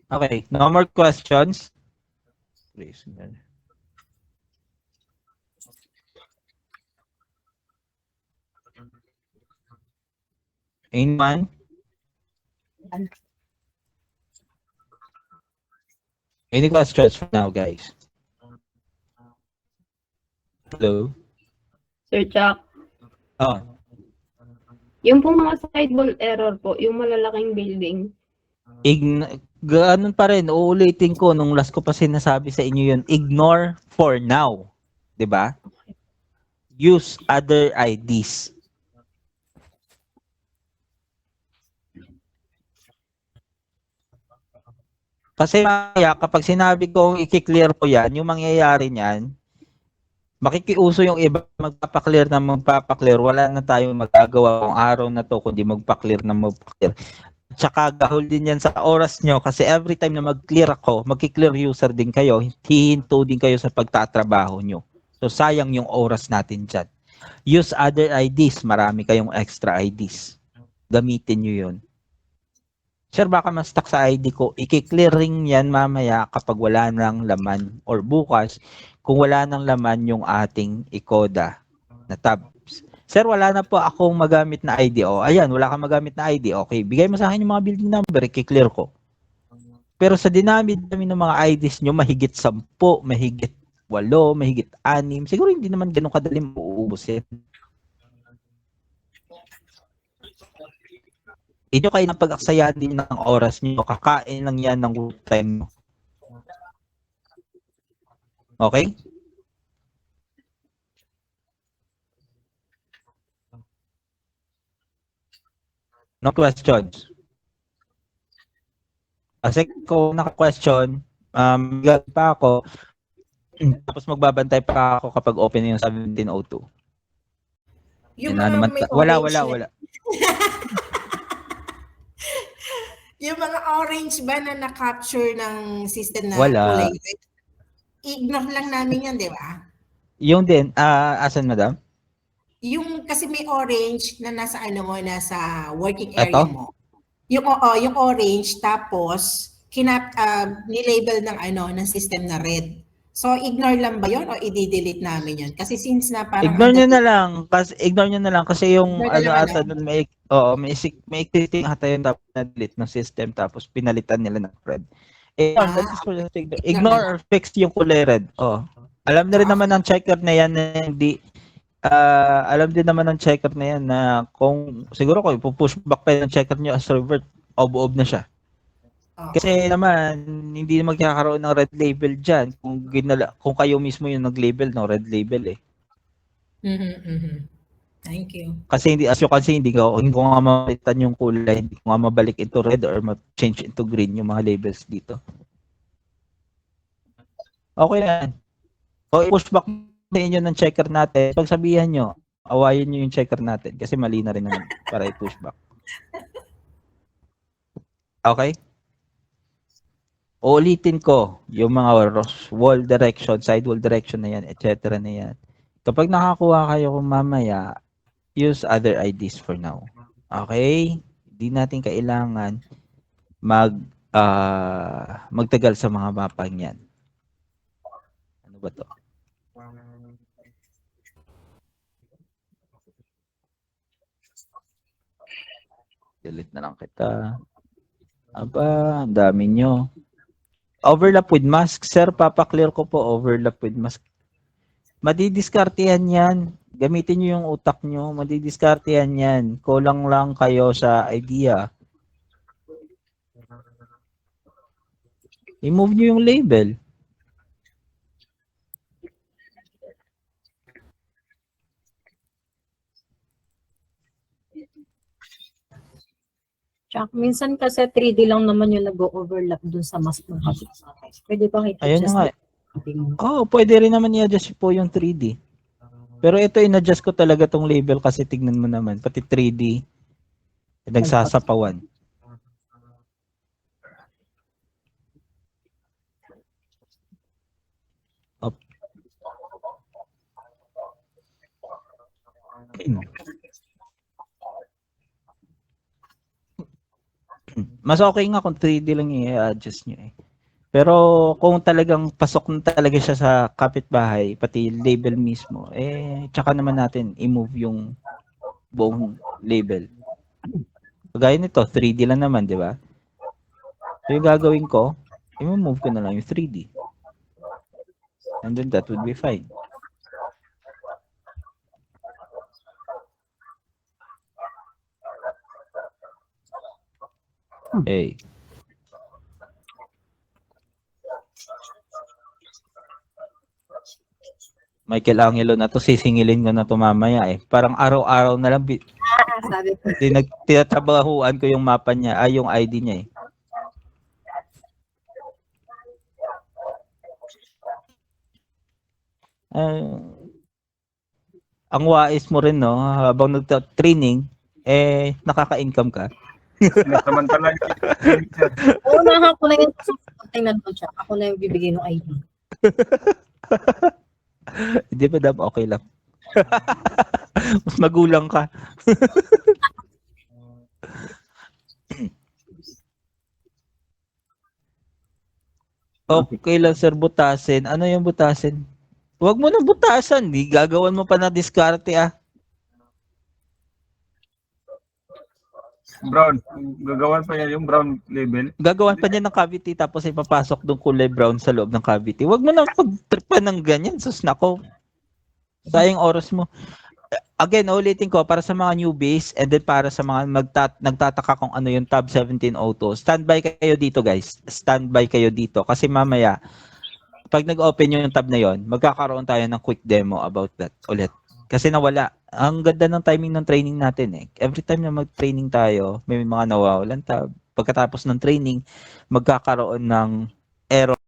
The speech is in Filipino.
Okay, no more questions? Please. Anyone? Any questions for now, guys? Hello? Sir Chuck, Oh, yung pong mga sidewall error po, yung malalaking building, ganun pa rin, uulitin ko nung last ko pa sinasabi sa inyo yun, ignore for now. 'Di ba? Use other IDs. Kasi mamaya, kapag sinabi kong i-clear ko yan, yung mangyayari niyan, makikiuso yung iba, magpapaklear, wala na tayong magagawa kung araw na to, kundi magpa-clear na magpa-clear. Tsaka gahol din yan sa oras nyo kasi every time na mag-clear ako, magki-clear user din kayo, hihinto din kayo sa pagtatrabaho nyo. So sayang yung oras natin dyan. Use other IDs, marami kayong extra IDs. Gamitin nyo yun. Sir, baka ma-stuck sa ID ko, i-clearing yan mamaya kapag wala nang laman or bukas kung wala nang laman yung ating ICODA na tabs. Sir, wala na po akong magamit na ID. O, ayan, wala kang magamit na ID. Okay, bigay mo sa akin yung mga building number, i-clear ko. Pero sa dinami-dami ng mga IDs nyo, mahigit 10, mahigit 8, mahigit 6, siguro hindi naman ganun kadali mauubos yan. Inyo kayo ng pag-aksayahan din ng oras nyo, kakain lang yan ng work time mo. Okay? No questions. Kasi kung naka-question, gagawin pa ako, tapos magbabantay pa ako kapag open yung 1702. Yung Na mga naman, may wala. orange yung mga orange ba na na-capture ng system na Wala. kulay red? Ignore lang namin yan, di ba? Yung din, asan madam? Yung kasi may orange na nasa ano mo, nasa working area Ito? mo. Yung yung orange tapos nilabel ng ng system na red. So ignore lang ba 'yon o i-delete namin 'yon? Kasi since na parang Ignore nyo na lang kasi yung Ignore na ano lang, ata nun may existing ata yung dapat na delete ng system tapos pinalitan nila ng red. That is for the Ignore na ignore or lang. fix yung kulay red. Alam na rin naman ng checker na yan na hindi alam din naman ng checker na yan na kung siguro kung ipo-push back pa ng checker nyo as revert, ob na siya. Kasi naman, hindi magkakaroon ng red label dyan kung kayo mismo yung nag-label ng red label eh. Thank you. Kasi as you can see, hindi ko nga mapalitan yung kulay, hindi ko nga mabalik into red or ma-change into green yung mga labels dito. Okay na. So, i-push back na inyo ng checker natin. Pagsabihan nyo, awayin nyo yung checker natin kasi mali na rin naman para i-push back. Okay? Uulitin ko yung mga wall direction, side wall direction na yan, etc. na yan. Kapag nakakuha kayo kung mamaya, use other IDs for now. Okay? Hindi natin kailangan magtagal sa mga mapang yan. Ano ba to? Delete na lang kita. Aba, ang dami nyo. Overlap with mask. Sir, papaklear ko po overlap with mask. Madidiskartehan yan. Gamitin nyo yung utak nyo. Madidiskartehan yan. Kulang lang kayo sa idea. I-move nyo yung label. Chuck, minsan kasi 3D lang naman yung nag-overlap dun sa mask ng kapitbahay. Pwede bang Ayun na i-adjust? nga. Pwede rin naman i-adjust po yung 3D. Pero ito, in-adjust ko talaga tong label kasi tignan mo naman. Pati 3D, nagsasapawan. Up. Mas okay nga kung 3D lang i-adjust nyo eh. Pero kung talagang pasok na talaga siya sa kapitbahay, pati label mismo, tsaka naman natin i-move yung buong label. Kagaya nito, 3D lang naman, di ba? So yung gagawin ko, i-move ko na lang yung 3D. And then that would be fine. Hey. Michael Angelo na to, sisingilin ko na to mamaya eh. Parang araw-araw na lang Sabi ko. tinatrabahuan ko yung mapa niya, yung ID niya eh. Ang wais mo rin, no? Habang nagta-training, nakaka-income ka. Samantala yung sir. Unahan ko na yung tingnan ko siya. Ako na yung bibigay ng ID. Hindi ba dam okay lang? Mas magulang ka. Okay lang sir, butasin. Ano yung butasin? Huwag mo na butasan. Di gagawan mo pa na diskarte ah. Brown. Gagawan pa yan yung brown label. Gagawan pa niya ng cavity tapos ipapasok doon kulay brown sa loob ng cavity. Huwag mo na pagtripan ng ganyan. Sus nako. Sayang oras mo. Again, ulitin ko para sa mga newbies and then para sa mga nagtataka kung ano yung Tab 1702. Standby kayo dito guys. Standby kayo dito kasi mamaya pag nag-open yung tab na yon, magkakaroon tayo ng quick demo about that ulit. Kasi nawala. Ang ganda ng timing ng training natin eh. Every time na mag-training tayo, may mga nawawalan tab. Pagkatapos ng training, magkakaroon ng error